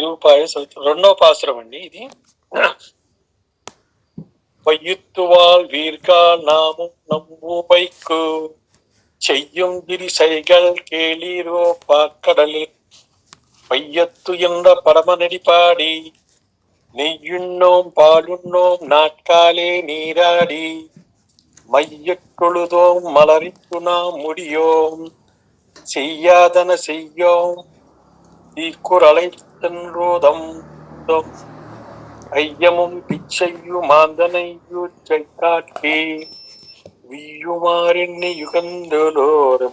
తిరుపాయ రెండవ పాసురం అండి ఇది. வையுத்துவால் வீர்கால் நாமும் நம்மூவைக்கு செய்யும் கிரி சைகள் கேளீரோ பாக்கடலில் பையத்து என்ற பரமநடி பாடி நெய்யுண்ணோம் பாலுண்ணோம் நாட்காலே நீராடி மையொழுதோம் மலரித்து நாம் முடியோம் செய்யாதன செய்யோம் தீக்குறளை தென்றோதம் ஐயமும் பிச்சையு மாந்தனையூற்றை காட்டி వియ్యుమారిన్ని యుగంధులోరంభూవాయ్.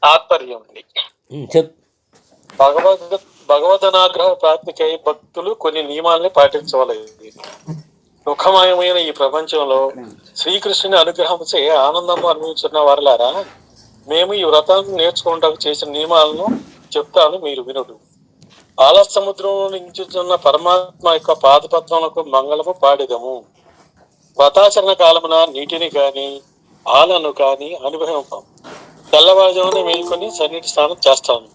తాత్పర్యం అండి. భగవదనాగ్రహ ప్రాప్తికై భక్తులు కొన్ని నియమాలని పాటించవలసింది. సుఖమయమైన ఈ ప్రపంచంలో శ్రీకృష్ణుని అనుగ్రహంచే ఆనందం అనుభవించున్న వారులారా, మేము ఈ వ్రతాన్ని నేర్చుకోవడానికి చేసిన నియమాలను చెప్తాను, మీరు వినుడు. పాల సముద్రంలో నించుతున్న పరమాత్మ యొక్క పాదపద్మలకు మంగళము పాడిదము. వ్రతాచరణ కాలమున నీటిని కాని పాలను కాని అనుభవింపం. తెల్లవారుజామున మేల్కొని సన్నిధి స్నానం చేస్తాము.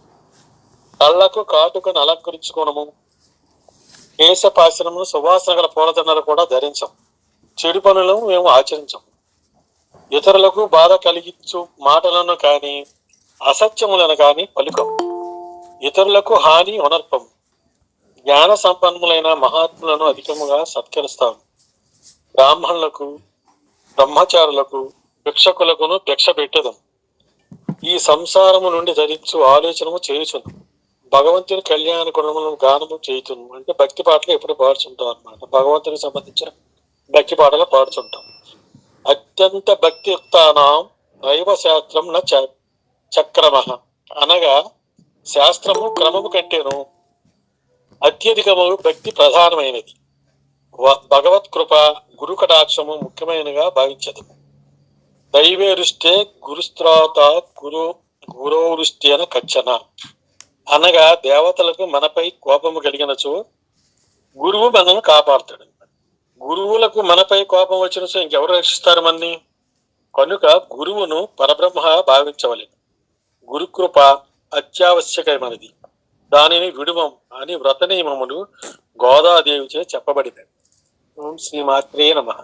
కళ్ళకు కాటుకను అలంకరించుకోనము. కేశపాశనము సువాసన గల పూలదండలు కూడా ధరించం. చెడు పనులను మేము ఆచరించం. ఇతరులకు బాధ కలిగించు మాటలను కాని అసత్యములను కాని పలుకం. ఇతరులకు హాని అనర్పం. జ్ఞాన సంపన్నులైన మహాత్ములను అధికముగా సత్కరిస్తాము. బ్రాహ్మణులకు బ్రహ్మచారులకు భిక్షకులకును భిక్ష పెట్టదం. ఈ సంసారము నుండి ధరించు ఆలోచనము చేయుచును. భగవంతుని కళ్యాణ గుణములను గానము చేయుచును. అంటే భక్తి పాటలు ఎప్పుడు పాడుచుంటాం అన్నమాట. భగవంతునికి సంబంధించిన భక్తి పాటలు పాడుచుంటాం. అత్యంత భక్తియుక్తానాం దైవ శాస్త్రం న చక్రమ అనగా శాస్త్రము క్రమము కంటేను అత్యధికము భక్తి ప్రధానమైనది. భగవత్ కృప గురు కటాక్షము ముఖ్యమైనగా భావించదు. దైవేరుష్టే గురుస్త్రాత గురోరుష్టి అని కచ్చన అనగా దేవతలకు మనపై కోపము కలిగినచో గురువు మనల్ని కాపాడుతాడు. గురువులకు మనపై కోపం వచ్చినచో ఇంకెవరు రక్షిస్తారు మన్ని? కనుక గురువును పరబ్రహ్మ భావించవలెను. గురుకృప అత్యావశ్యకమైనది, దానిని విడువం అని వ్రత నియమములు గోదాదేవిచే చెప్పబడినవి. ఓం శ్రీమాత్రే నమః.